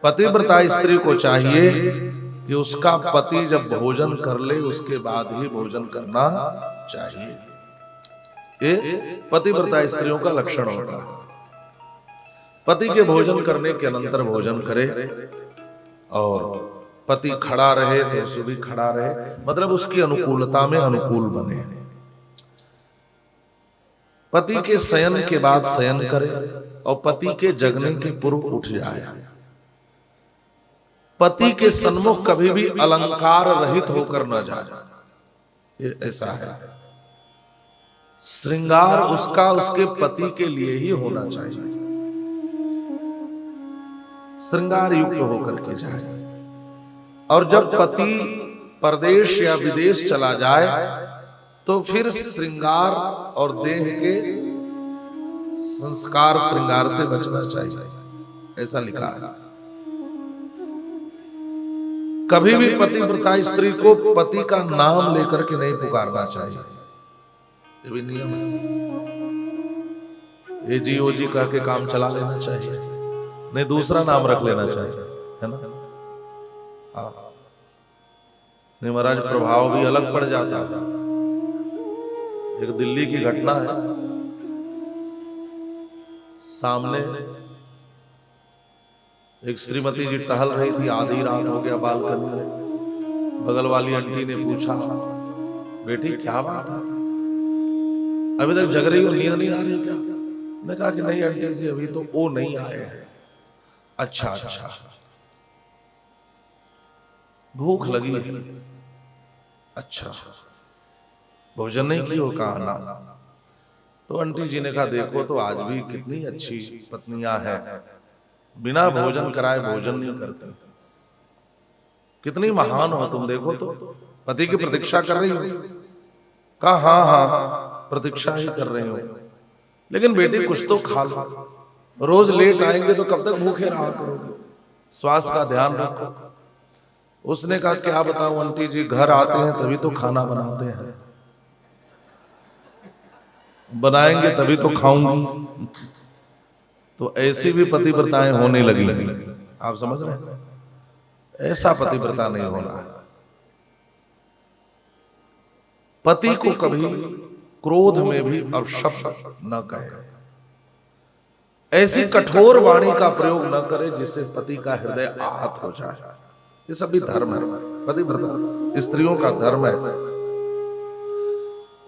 पतिव्रता स्त्री को चाहिए कि उसका पति जब भोजन कर ले उसके बाद ही भोजन करना चाहिए। ये पतिव्रता स्त्रियों का लक्षण होता है। पति के भोजन करने के अनंतर भोजन करे और पति खड़ा रहे तो उसे भी खड़ा रहे, मतलब उसकी अनुकूलता में अनुकूल बने। पति के शयन के बाद शयन करे और पति के जगने के पूर्व उठ जाए। पति के सन्मुख कभी भी अलंकार रहित होकर न जाए, ये ऐसा है। श्रृंगार उसका उसके पति के लिए ही होना चाहिए, श्रृंगार युक्त होकर के जाए। और जब पति परदेश या विदेश चला जाए तो फिर श्रृंगार और देह के संस्कार श्रृंगार से बचना चाहिए, ऐसा लिखा है। कभी भी पतिव्रता स्त्री को पति का नाम लेकर के नहीं पुकारना चाहिए, ये भी नियम है। ये जी ओ जी कह के काम चला लेना चाहिए, नहीं दूसरा नाम रख लेना चाहिए, है ना। हाँ, नहीं महाराज प्रभाव भी अलग पड़ जाता है। एक दिल्ली की घटना है, सामने एक श्रीमती जी टहल रही थी, आधी रात हो गया, बालकनी में बगल वाली आंटी ने पूछा, बेटी क्या बात है, अभी तक जग रही हो, नींद नहीं आ रही क्या? मैंने कहा कि नहीं आंटी जी अभी तो वो नहीं आए हैं। अच्छा अच्छा, भूख लगी है, अच्छा भोजन नहीं की हो? कहा ना। तो आंटी जी ने कहा देखो तो आज भी कितनी अच्छी पत्नियां हैं, बिना भोजन कराए भोजन नहीं करते, कितनी महान हो तुम, देखो तो पति की प्रतीक्षा कर रही हो। कहा हाँ हाँ प्रतीक्षा ही कर रही हो, लेकिन बेटी कुछ तो खा लो, रोज लेट आएंगे तो कब तक भूखे रहा करोगे, स्वास्थ्य का ध्यान रखो। उसने कहा क्या बताऊं आंटी जी, घर आते हैं तभी तो खाना बनाते हैं, बनाएंगे तभी तो खाऊंगी। तो ऐसी भी पतिव्रताएं होने लगी, आप समझ रहे हैं? ऐसा पतिव्रता नहीं होना। पति को कभी क्रोध में भी अपशब्द न कहे, ऐसी कठोर वाणी का प्रयोग न करे जिससे पति का हृदय आहत हो जाए। ये सब भी धर्म है, पतिव्रता स्त्रियों का धर्म है।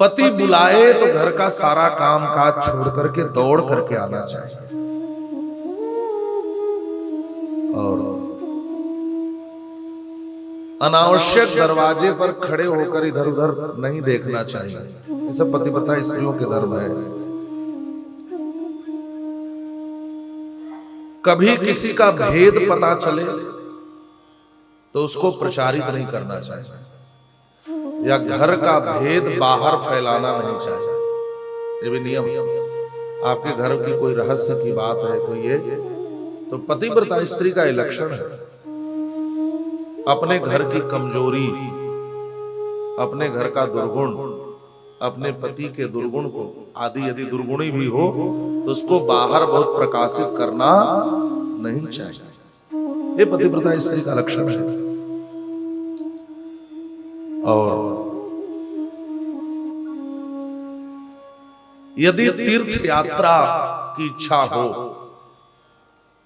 पति बुलाए तो घर का सारा काम काज छोड़ करके दौड़ करके आना चाहिए, और अनावश्यक दरवाजे पर खड़े होकर इधर उधर नहीं देखना चाहिए। ये सब पतिव्रता स्त्रियों के धर्म है। कभी किसी का भेद पता चले तो उसको प्रचारित नहीं करना चाहिए, या घर का भेद बाहर फैलाना नहीं चाहिए, ये भी नियम। आपके घर की कोई रहस्य की बात है कोई ये, तो पतिव्रता स्त्री का ये लक्षण है। अपने घर की कमजोरी, अपने घर का दुर्गुण, अपने पति के दुर्गुण को, आदि यदि दुर्गुणी भी हो तो उसको बाहर बहुत प्रकाशित करना नहीं चाहिए, ये पतिव्रता स्त्री का लक्षण है। और यदि तीर्थ यात्रा की इच्छा हो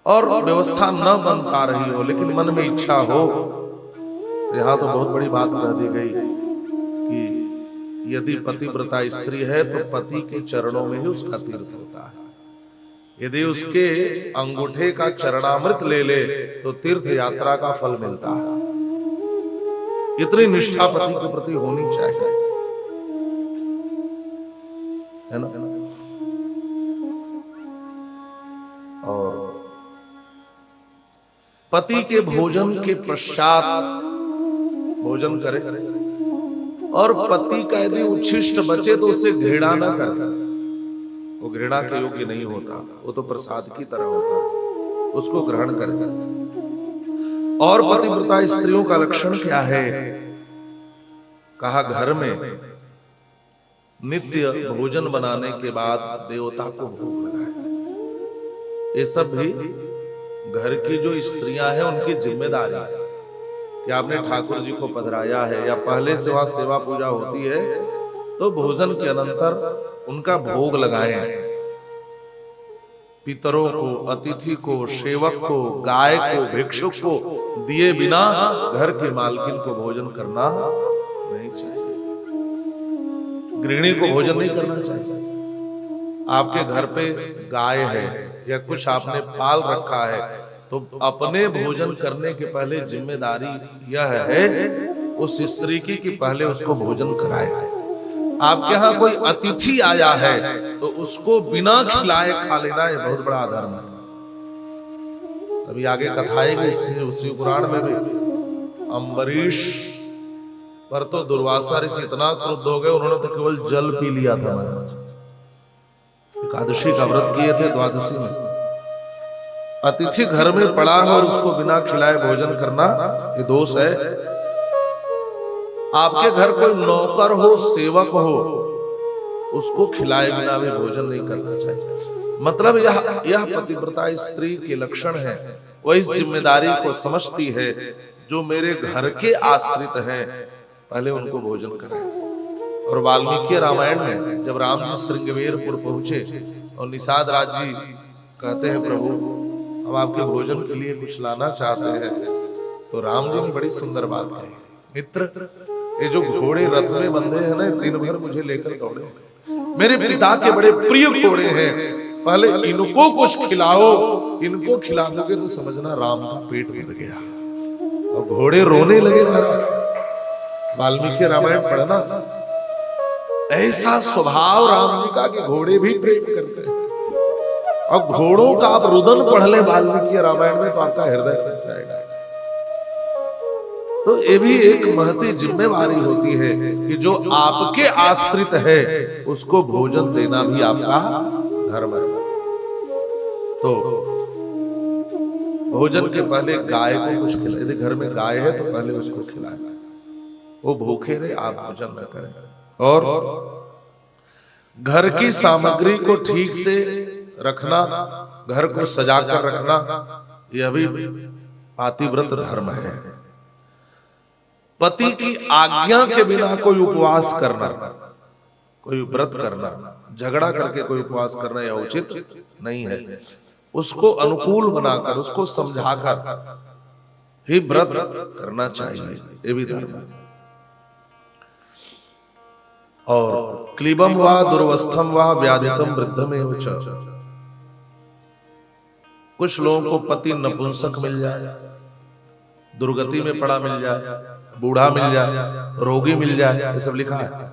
और व्यवस्था न बन पा रही हो लेकिन मन में इच्छा हो, तो यहां तो बहुत बड़ी बात कह दी गई कि यदि पतिव्रता स्त्री है तो पति के चरणों में ही उसका तीर्थ होता है। यदि उसके अंगूठे का चरणामृत ले ले तो तीर्थ यात्रा का फल मिलता है। इतनी निष्ठा पति के प्रति होनी चाहिए, है ना। और पति के भोजन के पश्चात भोजन करे, और पति का यदि उच्छिष्ट बचे तो उससे घृणा न करे, वो घृणा के योग्य नहीं होता, वो तो प्रसाद की तरह होता है, उसको ग्रहण करे। और पतिव्रता स्त्रियों का लक्षण क्या है? कहा घर में नित्य भोजन बनाने के बाद देवता को भोग लगाए। ये सब भी घर की जो स्त्रियां हैं उनकी जिम्मेदारी है कि आपने ठाकुर जी को पधराया है या पहले से वहां सेवा पूजा होती है तो भोजन के अनंतर उनका भोग लगाएं। पितरों को, अतिथि को, सेवक को, गाय को, भिक्षुक को दिए बिना घर की मालकिन को भोजन करना नहीं चाहिए। गृहिणी को भोजन नहीं करना चाहिए। आपके घर पे गाय है या कुछ आपने पाल रखा है तो अपने भोजन करने के पहले जिम्मेदारी यह है उस स्त्री की कि पहले उसको भोजन कराए। आपके यहाँ कोई अतिथि आया है तो उसको बिना खिलाए खा लेना ये बहुत बड़ा अधर्म है। अभी आगे कथाएगी शिव पुराण में भी अम्बरीश पर तो दुर्वासा ऋषि इतना क्रुद्ध हो गए, उन्होंने तो केवल जल पी लिया था। महाराज एकादशी का व्रत किए थे, द्वादशी में अतिथि घर में पड़ा है और उसको बिना खिलाए भोजन करना ये दोष है। आपके घर कोई नौकर हो, सेवक हो, उसको खिलाए बिना भी भोजन नहीं करना चाहिए। मतलब यह पतिव्रता स्त्री के लक्षण है। वह इस जिम्मेदारी को समझती है जो मेरे घर के आश्रित हैं पहले उनको भोजन कराए। और वाल्मीकि रामायण में जब राम जी श्रृंगवेरपुर पहुंचे और निषाद राज जी कहते हैं प्रभु हम आपके भोजन के लिए कुछ लाना चाहते हैं, तो राम जी ने बड़ी सुंदर बात कही, मित्र ये जो घोड़े रथ में बंधे हैं ना, दिन भर मुझे लेकर दौड़े, मेरे पिता के बड़े प्रिय घोड़े हैं, पहले इनको कुछ खिलाओ, इनको खिला दोगे तो समझना राम का पेट भर गया। और घोड़े रोने लगे। वाल्मीकि रामायण पढ़ना, ऐसा स्वभाव राम जी का कि घोड़े भी प्रेम करते हैं। और घोड़ों का आप रुदन पढ़ ले वाल्मीकि रामायण में तो आपका हृदय फट जाएगा। तो ये भी एक महती जिम्मेवारी होती है कि जो आपके आश्रित है उसको भोजन देना भी आपका धर्म है। तो भोजन के पहले गाय को कुछ खिलाए, यदि घर में गाय है तो पहले उसको खिलाए, वो भूखे रहे, आप भोजन न करें। और घर की सामग्री को ठीक से रखना, घर को सजाकर रखना, यह भी पातिव्रत धर्म है। पति की आज्ञा के बिना कोई उपवास करना, कोई व्रत करना, झगड़ा करके कोई उपवास करना यह उचित नहीं है। उसको अनुकूल बनाकर, उसको समझाकर ही व्रत करना चाहिए, ये भी धर्म है। और क्लीबम वा दुर्वस्थम वा व्याधिकम वृद्धमेव च, कुछ लोगों को पति नपुंसक मिल जाए, दुर्गति में पड़ा मिल जाए, बूढ़ा मिल जाए, रोगी मिल जाए, ये सब लिखा है,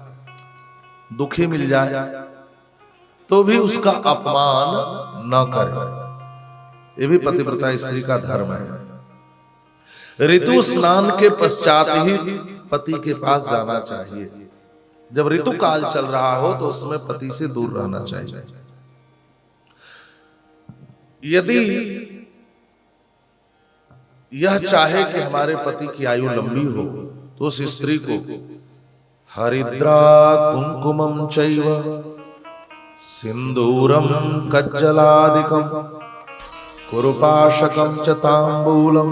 दुखी मिल जाए तो भी उसका अपमान न करे, ये भी पतिव्रता स्त्री का धर्म है। ऋतु स्नान के पश्चात ही पति के पास जाना चाहिए। जब ऋतु काल चल रहा हो तो उसमें पति से दूर रहना चाहिए। यदि यह चाहे कि हमारे पति की आयु लंबी हो तो उस स्त्री को हरिद्रा कुंकुमं चैव सिंदूरम कज्जलादिकं कुरुपाशकं च तांबूलम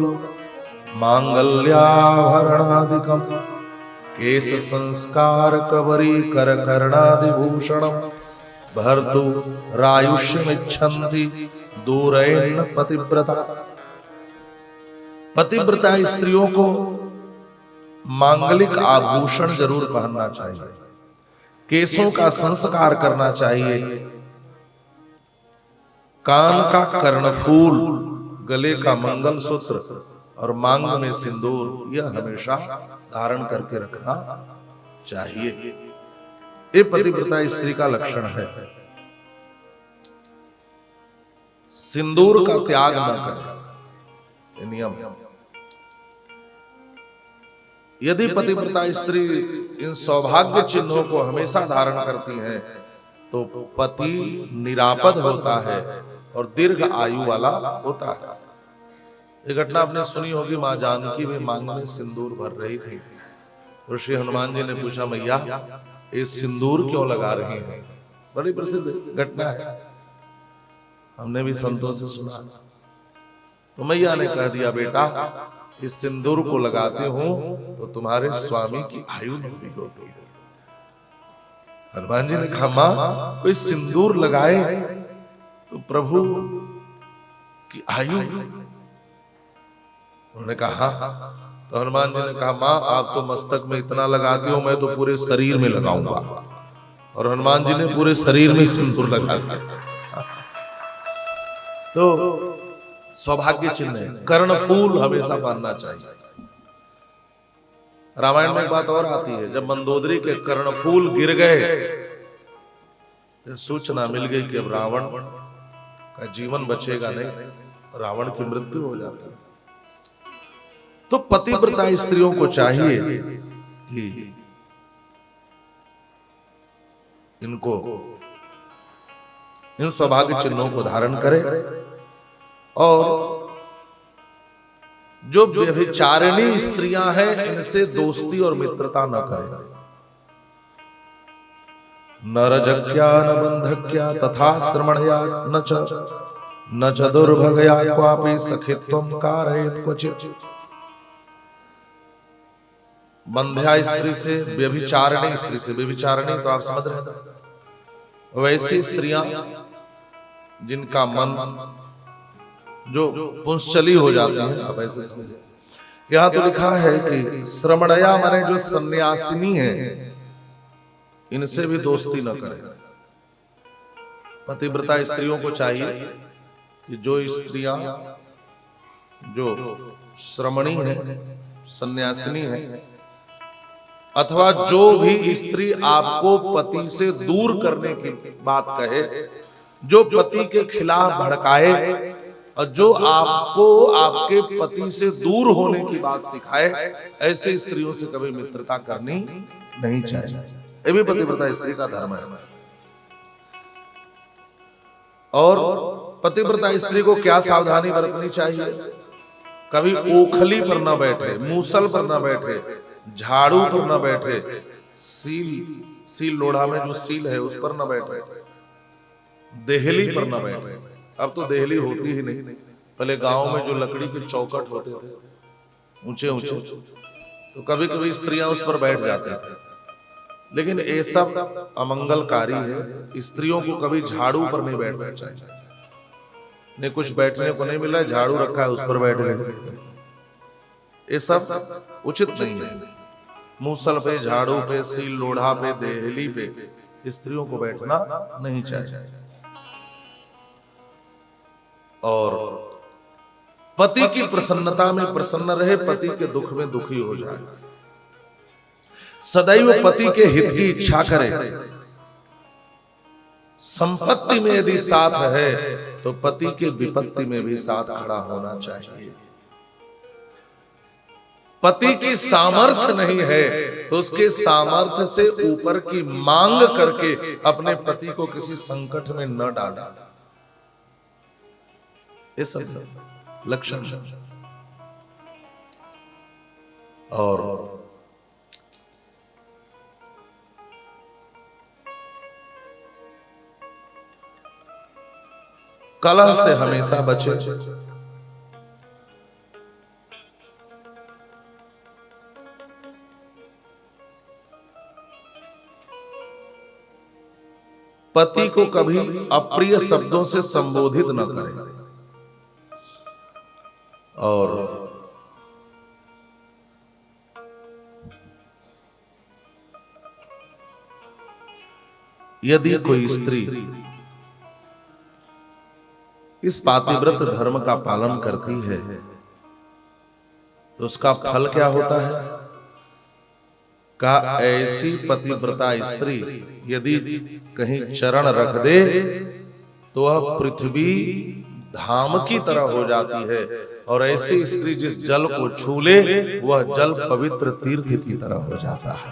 मांगल्याभरणादिकं केश संस्कार कवरी कर कर्णादिभूषणं भर्तु रायुष्यमिच्छन्ति दूरेण पतिव्रता। पतिव्रता स्त्रियों को मांगलिक आभूषण जरूर पहनना चाहिए, केशों का संस्कार करना चाहिए, कान का कर्णफूल, गले का मंगलसूत्र और मांग में सिंदूर, यह हमेशा धारण करके रखना चाहिए। ये पतिव्रता स्त्री का लक्षण है। सिंदूर का त्याग न करें, नियम। यदि पतिव्रता स्त्री इन सौभाग्य चिन्हों को हमेशा धारण करती है तो पति निरापद होता है और दीर्घ आयु वाला होता है। ये घटना आपने सुनी होगी, मां जानकी भी मांग में सिंदूर भर रही थी। ऋषि हनुमान जी ने पूछा, मैया ये सिंदूर क्यों लगा रही हैं? बड़ी प्रसिद्ध घटना है, हमने भी संतों से सुना। तो मैया ने कह दिया, बेटा इस सिंदूर को लगाती हूं तो तुम्हारे स्वामी की आयु लंबी होती है। हनुमान जी ने कहा, मां कोई सिंदूर लगाए तो प्रभु की आयु? उन्होंने कहा, तो हनुमान जी ने कहा, मां आप तो मस्तक में इतना लगाती हो, मैं तो पूरे शरीर में लगाऊंगा। और हनुमान जी ने पूरे शरीर में सिंदूर लगा दिया। तो सौभाग्य चिन्ह है, कर्णफूल हमेशा बांधना चाहिए। रामायण में एक बात और आती है, जब मंदोदरी के कर्णफूल गिर गए तो सूचना मिल गई कि अब रावण का जीवन बचेगा नहीं, रावण की मृत्यु हो जाती है। तो पतिव्रता स्त्रियों को चाहिए कि इनको इन सौभाग्य चिन्हों को धारण करें, और जो व्यभिचारिणी स्त्रियां हैं इनसे दोस्ती और मित्रता न करें। न रजक्या न बंधक्या तथा श्रमणया न च दुर्भगया क्वापि सखित्वं कारयेत् क्वचित्। बंध्या स्त्री से, व्यभिचारिणी स्त्री से, व्यभिचारिणी तो आप समझ रहे हैं, वैसी स्त्रियां जिनका मन जो पुंसचली हो जाती है, आप ऐसे समझिए। यहां तो लिखा है कि श्रमणया माने जो सन्यासिनी है इनसे भी दोस्ती न करें। पतिव्रता स्त्रियों को चाहिए कि जो स्त्रियां जो श्रमणी है, सन्यासिनी है, अथवा जो भी स्त्री आपको पति से दूर करने की बात कहे, जो पति के खिलाफ भड़काए और जो आपको आपके पति से दूर होने की बात सिखाए, ऐसी स्त्रियों से कभी मित्रता करनी नहीं चाहिए। ये भी पतिव्रता स्त्री का धर्म है। और पतिव्रता स्त्री को क्या सावधानी बरतनी चाहिए? कभी ओखली पर न बैठे, मूसल पर न बैठे, झाड़ू पर न बैठे, सील लोढ़ा में जो सील है उस पर न बैठे, देहली पर न बैठे। अब तो देहली होती ही नहीं। पहले गांव में जो लकड़ी के चौखट होते थे ऊंचे ऊंचे, तो कभी कभी स्त्रियां उस पर बैठ जाती थी, लेकिन ये सब अमंगलकारी है। स्त्रियों को कभी झाड़ू पर नहीं बैठना चाहिए। नहीं कुछ बैठने को नहीं मिला, झाड़ू रखा है उस पर बैठ गए, ये सब उचित नहीं है। मूसल पे, झाड़ू पे, सील लोढ़ा पे, देहली पे स्त्रियों को बैठना नहीं चाहिए। और पति की प्रसन्नता में प्रसन्न रहे, पति के दुख में दुखी हो जाए। सदैव पति के हित की इच्छा करे। संपत्ति में यदि साथ है तो पति के विपत्ति में भी साथ खड़ा होना चाहिए। पति की सामर्थ्य नहीं है तो उसके सामर्थ्य से ऊपर की मांग करके अपने पति को किसी संकट में न डाला। ये सब लक्षण। और कलह से हमेशा बचे। पति को कभी अप्रिय शब्दों से संबोधित न करें। और यदि कोई स्त्री इस पातिव्रत धर्म का पालन करती है तो उसका फल क्या होता है? कहा ऐसी पतिव्रता स्त्री यदि कहीं चरण रख दे तो वह पृथ्वी धाम की तरह हो जाती है, और ऐसी स्त्री जिस जल को छू ले वह जल पवित्र तीर्थ की तरह हो जाता है।